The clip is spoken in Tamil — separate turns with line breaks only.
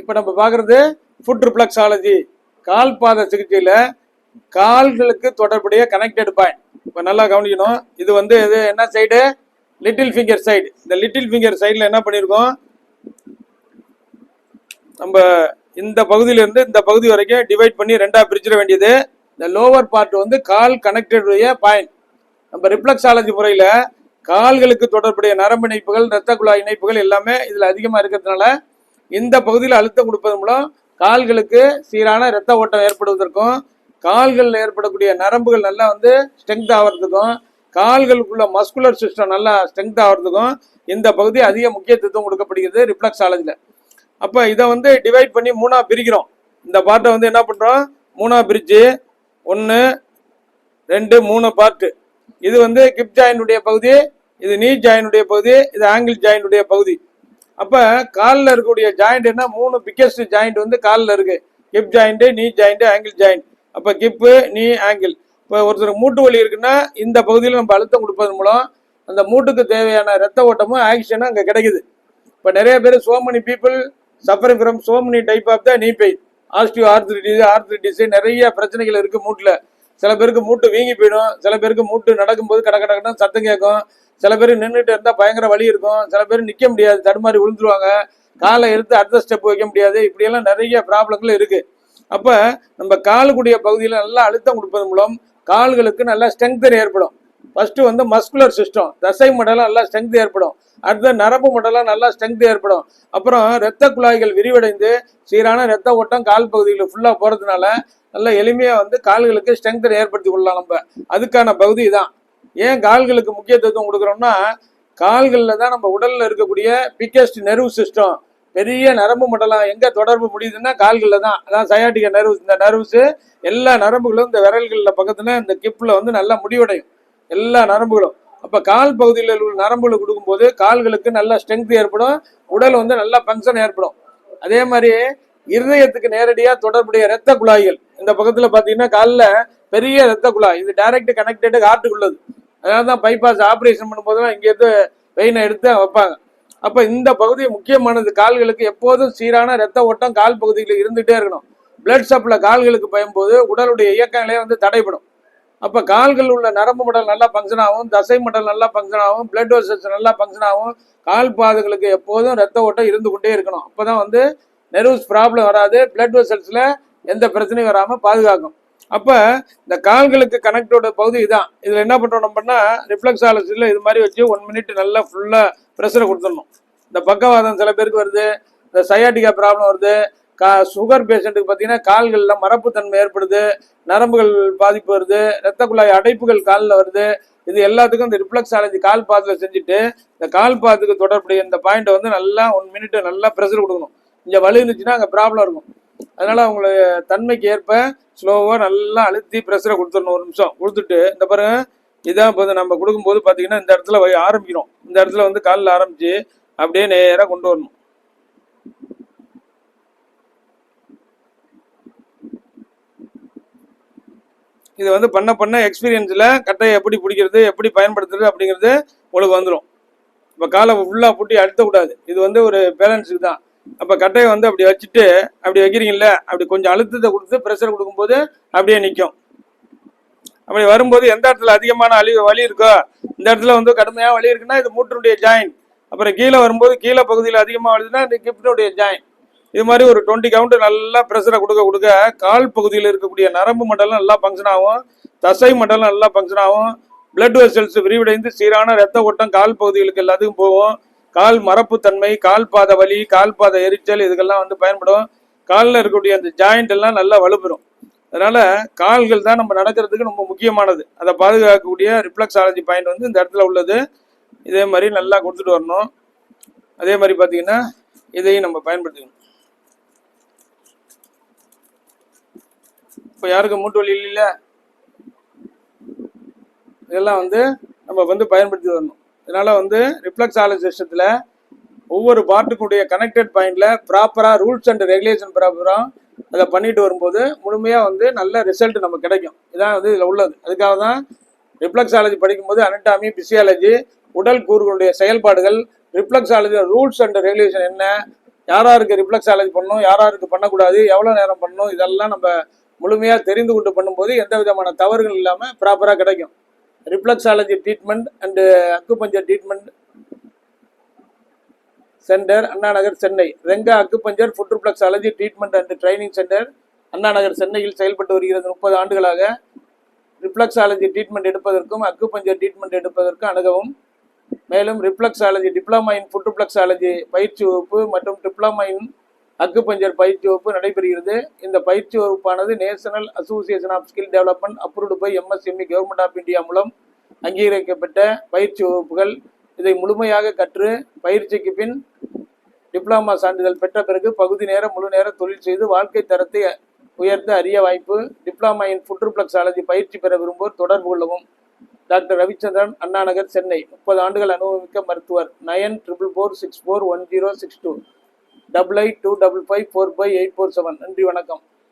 இப்போ நம்ம பார்க்குறது ஃபுட் ரிஃப்ளெக்ஸாலஜி. கால் பாத சிகிச்சையில் கால்களுக்கு தொடர்புடைய கனெக்டட் பாயிண்ட். இப்போ நல்லா கவனிக்கணும். இது வந்து இது என்ன சைடு? Little finger side. இந்த லிட்டில் ஃபிங்கர் சைடில் என்ன பண்ணியிருக்கோம், நம்ம இந்த பகுதியிலேருந்து இந்த பகுதி வரைக்கும் டிவைட் பண்ணி ரெண்டாக பிரிச்சிட வேண்டியது. இந்த லோவர் பார்ட் வந்து கால் கனெக்டடுடைய பாயிண்ட். நம்ம ரிஃப்ளெக்ஸாலஜி முறையில் கால்களுக்கு தொடர்புடைய நரம்பு இணைப்புகள், இரத்த குழாய் இணைப்புகள் எல்லாமே இதில் அதிகமாக இருக்கிறதுனால இந்த பகுதியில் அழுத்தம் கொடுப்பதன் மூலம் கால்களுக்கு சீரான இரத்த ஓட்டம் ஏற்படுவதற்கும், கால்களில் ஏற்படக்கூடிய நரம்புகள் நல்லா வந்து ஸ்ட்ரென்த் ஆகிறதுக்கும், கால்களுக்குள்ள மஸ்குலர் சிஸ்டம் நல்லா ஸ்ட்ரென்த் ஆகிறதுக்கும் இந்த பகுதி அதிக முக்கியத்துவம் கொடுக்கப்படுகிறது ரிஃப்ளெக்ஸாலஜியில். அப்போ இதை வந்து டிவைட் பண்ணி மூணாக பிரிக்கிறோம். இந்த பார்ட்டை வந்து என்ன பண்ணுறோம், மூணாக பிரித்து 1 2 3 பார்ட்டு. இது வந்து கிப் ஜாயினுடைய பகுதி, இது நீ ஜாயினுடைய பகுதி, இது ஆங்கிள் ஜாயினுடைய பகுதி. அப்போ காலில் இருக்கக்கூடிய ஜாயிண்ட் என்ன, 3 பிக்கெஸ்ட் ஜாயிண்ட் வந்து காலில் இருக்கு. கிப் ஜாயிண்ட், நீ ஜாயிண்ட், ஆங்கிள் ஜாயிண்ட். அப்போ கிப்பு, நீ, ஆங்கிள். இப்போ ஒருத்தருக்கு மூட்டு வலி இருக்குன்னா இந்த பகுதியில் நம்ம அழுத்தம் கொடுப்பதன் மூலம் அந்த மூட்டுக்கு தேவையான ரத்த ஓட்டமும் ஆக்சிஜனும் அங்கே கிடைக்குது. இப்போ நிறைய பேர் so many people suffering from so many type of the knee pain, arthritis நிறைய பிரச்சனைகள் இருக்குது மூட்டில். சில பேருக்கு மூட்டு வீங்கி போயிடும், சில பேருக்கு மூட்டு நடக்கும்போது கடக்கடன்னு சத்தம் கேட்கும், சில பேர் நின்றுட்டு இருந்தால் பயங்கர வலி இருக்கும், சில பேர் நிற்க முடியாது, தடுமாறி விழுந்துருவாங்க, காலை எடுத்து அடுத்த ஸ்டெப் வைக்க முடியாது. இப்படியெல்லாம் நிறைய ப்ராப்ளங்கள் இருக்குது. அப்போ நம்ம காலுக்குடைய பகுதியில் நல்லா அழுத்தம் கொடுப்பதன் மூலம் கால்களுக்கு நல்லா ஸ்ட்ரென்த் ஏற்படும். ஃபர்ஸ்ட் வந்து மஸ்குலர் சிஸ்டம், தசை மண்டலம் நல்லா ஸ்ட்ரென்த் ஏற்படும். அடுத்த நரம்பு மண்டலம் நல்லா ஸ்ட்ரென்த் ஏற்படும். அப்புறம் இரத்த குழாய்கள் விரிவடைந்து சீரான இரத்த ஓட்டம் கால் பகுதியில் ஃபுல்லாக போகிறதுனால நல்ல எளிமையாக வந்து கால்களுக்கு ஸ்ட்ரென்த் ஏற்படுத்தி கொள்ளலாம். நம்ம அதுக்கான பகுதி தான். ஏன் கால்களுக்கு முக்கியத்துவம் கொடுக்குறோம்னா, கால்களில் தான் நம்ம உடலில் இருக்கக்கூடிய பிக்கெஸ்ட் நெர்வ் சிஸ்டம், பெரிய நரம்பு மண்டலம் எங்கே தொடர்பு முடியுதுன்னா கால்களில் தான். அதான் சயாட்டிக்க நர்வ்ஸ். இந்த நர்வ்ஸு எல்லா நரம்புகளும் இந்த விரல்களில் பக்கத்தில் இந்த கிப்பில் வந்து நல்லா முடிவடையும் எல்லா நரம்புகளும். அப்போ கால் பகுதியில் உள்ள நரம்புகளை கொடுக்கும்போது கால்களுக்கு நல்ல ஸ்ட்ரென்த் ஏற்படும், உடல் வந்து நல்ல ஃபங்க்ஷன் ஏற்படும். அதே மாதிரி இருதயத்துக்கு நேரடியாக தொடர்புடைய இரத்த குழாய்கள் இந்த பக்கத்தில் பார்த்தீங்கன்னா காலில் பெரிய இரத்த குழாய், இது டைரக்ட் கனெக்டடு ஹார்ட்டுக்குள்ளது. அதனால தான் பைபாஸ் ஆப்ரேஷன் பண்ணும்போதுலாம் இங்கேருந்து வெயினை எடுத்து வைப்பாங்க. அப்போ இந்த பகுதி முக்கியமானது. கால்களுக்கு எப்போதும் சீரான இரத்த ஓட்டம் கால் பகுதியில் இருந்துகிட்டே இருக்கணும். பிளட் சப்ளை கால்களுக்கு பயன்போது உடலுடைய இயக்கங்களே வந்து தடைப்படும். அப்போ கால்கள் உள்ள நரம்பு மண்டலம் நல்லா ஃபங்க்ஷன் ஆகும், தசை மண்டலம் நல்லா ஃபங்க்ஷன் ஆகும், பிளட் வெசல்ஸ் நல்லா ஃபங்க்ஷன் ஆகும். கால் பாதங்களுக்கு எப்போதும் ரத்த ஓட்டம் இருந்து கொண்டே இருக்கணும். அப்போ தான் வந்து நெர்வ்ஸ் ப்ராப்ளம் வராது, பிளட் வெசல்ஸில் எந்த பிரச்சனையும் வராமல் பாதுகாக்கும். அப்போ இந்த கால்களுக்கு கனெக்டோட பகுதி இதுதான். இதில் என்ன பண்ணுறோம் நம்மனா, ரிஃப்ளெக்ஸாலஜியில் இது மாதிரி வச்சு 1 மினிட் நல்லா ஃபுல்லாக ப்ரெஷரை கொடுத்துடணும். இந்த பக்கவாதம் சில பேருக்கு வருது, இந்த சயாட்டிக்கா ப்ராப்ளம் வருது, சுகர் பேஷண்ட்டுக்கு பார்த்தீங்கன்னா கால்களில் மரப்புத்தன்மை ஏற்படுது, நரம்புகள் பாதிப்பு வருது, இரத்த குழாய் அடைப்புகள் காலில் வருது. இது எல்லாத்துக்கும் இந்த ரிஃப்ளெக்ஸாலஜி கால் பாதத்தில் செஞ்சுட்டு இந்த கால் பாதத்துக்கு தொடர்புடைய இந்த பாயிண்ட்டை வந்து நல்லா 1 மினிட் நல்லா ப்ரெஷர் கொடுக்கணும். இங்கே வலி இருந்துச்சுன்னா அங்கே ப்ராப்ளம் இருக்கும். அதனால் அவங்களுக்கு தன்மைக்கு ஏற்ப ஸ்லோவாக நல்லா அழுத்தி ப்ரெஷரை கொடுத்துடணும். 1 நிமிஷம் கொடுத்துட்டு இந்த பாருங்க, இதான் இப்போ நம்ம கொடுக்கும்போது பார்த்தீங்கன்னா இந்த இடத்துல ஆரம்பிக்கிறோம். இந்த இடத்துல வந்து காலில் ஆரம்பித்து அப்படியே நேராக கொண்டு வரணும். இது வந்து பண்ண எக்ஸ்பீரியன்ஸில் கட்டையை எப்படி பிடிக்கிறது, எப்படி பயன்படுத்துறது அப்படிங்கிறது உங்களுக்கு வந்துடும். இப்போ காலை ஃபுல்லாக பூட்டி அழுத்தக்கூடாது. இது வந்து ஒரு பேலன்ஸுக்கு தான். அப்போ கட்டையை வந்து அப்படி வச்சுட்டு அப்படி வைக்கிறீங்கள, அப்படி கொஞ்சம் அழுத்தத்தை கொடுத்து ப்ரெஷர் கொடுக்கும்போது அப்படியே நிற்கும். அப்படி வரும்போது எந்த இடத்துல அதிகமான வலி இருக்கோ, இந்த இடத்துல வந்து கடுமையாக வலி இருக்குன்னா இது மூட்டினுடைய ஜாயின். அப்புறம் கீழே வரும்போது கீழே பகுதியில் அதிகமாக வலிதுன்னா இந்த கிப்னுடைய ஜாயின். இது மாதிரி ஒரு 20 கவுண்ட் நல்லா ப்ரெஷரை கொடுக்க கால் பகுதியில் இருக்கக்கூடிய நரம்பு மண்டலம் நல்லா ஃபங்க்ஷன் ஆகும், தசை மண்டலம் நல்லா ஃபங்க்ஷன் ஆகும், பிளட் வெசல்ஸ் விரிவடைந்து சீரான ரத்த ஓட்டம் கால் பகுதிகளுக்கு எல்லாத்துக்கும் போகும். கால் மரப்புத்தன்மை, கால் பாத வலி, கால் பாத எரிச்சல் இதுக்கெல்லாம் வந்து பயன்படும். காலில் இருக்கக்கூடிய அந்த ஜாயிண்ட் எல்லாம் நல்லா வலுப்பெறும். அதனால கால்கள் தான் நம்ம நடக்கிறதுக்கு ரொம்ப முக்கியமானது. அதை பாதுகாக்கக்கூடிய ரிஃப்ளெக்ஸாலஜி பாயிண்ட் வந்து இந்த இடத்துல உள்ளது. இதே மாதிரி நல்லா கொடுத்துட்டு வரணும். அதே மாதிரி பார்த்தீங்கன்னா இதையும் நம்ம பயன்படுத்திக்கணும். இப்போ யாருக்கு மூட்டு வலி இல்லைல்ல, இதெல்லாம் வந்து நம்ம வந்து பயன்படுத்தி வரணும். இதனால் வந்து ரிஃப்ளெக்ஸாலஜி சிஸ்டத்தில் ஒவ்வொரு பார்ட்டுக்குடைய கனெக்டட் பாயிண்டில் ப்ராப்பராக ரூல்ஸ் அண்ட் ரெகுலேஷன் ப்ராப்பராக அதை பண்ணிட்டு வரும்போது முழுமையாக வந்து நல்ல ரிசல்ட் நமக்கு கிடைக்கும். இதான் வந்து இதில் உள்ளது. அதுக்காக தான் ரிஃப்ளெக்ஸாலஜி படிக்கும்போது அனட்டாமி, பிசியாலஜி, உடல் கூறுகளுடைய செயல்பாடுகள், ரிஃப்ளெக்ஸாலஜி ரூல்ஸ் அண்ட் ரெகுலேஷன் என்ன, யாராருக்கு ரிஃப்ளெக்ஸாலஜி பண்ணணும், யாராருக்கு பண்ணக்கூடாது, எவ்வளோ நேரம் பண்ணணும், இதெல்லாம் நம்ம முழுமையாக தெரிந்து கொண்டு பண்ணும்போது எந்த விதமான தவறுகள் இல்லாமல் ப்ராப்பராக கிடைக்கும். Reflexology treatment and acupuncture treatment centre, Anna Nagar, Chennai. Renga acupuncture foot reflexology treatment and training centre, Anna Nagar, சென்னையில் செயல்பட்டு வருகிறது. 30 ஆண்டுகளாக ரிஃப்ளெக்ஸாலஜி ட்ரீட்மெண்ட் எடுப்பதற்கும் அக்குபஞ்சர் ட்ரீட்மெண்ட் எடுப்பதற்கும் அணுகவும். மேலும் reflexology diploma in foot reflexology பயிற்சி வகுப்பு மற்றும் டிப்ளமா இன் அக்குபஞ்சர் பயிற்சி வகுப்பு நடைபெறுகிறது. இந்த பயிற்சி வகுப்பானது national association of skill development approved by MSME government of India மூலம் அங்கீகரிக்கப்பட்ட பயிற்சி வகுப்புகள். இதை முழுமையாக கற்று பயிற்சிக்கு பின் டிப்ளமா சான்றிதழ் பெற்ற பிறகு பகுதி நேர முழு நேர தொழில் செய்து வாழ்க்கை தரத்தை உயர்த்த அரிய வாய்ப்பு. டிப்ளமா இன் ஃபுட் ரிஃப்ளெக்ஸாலஜி பயிற்சி பெற விரும்புவோர் தொடர்பு கொள்ளவும். டாக்டர் ரவிச்சந்திரன், அண்ணா நகர், சென்னை. 30 ஆண்டுகள் அனுபவமிக்க மருத்துவர். 9444641062 8825545847. நன்றி, வணக்கம்.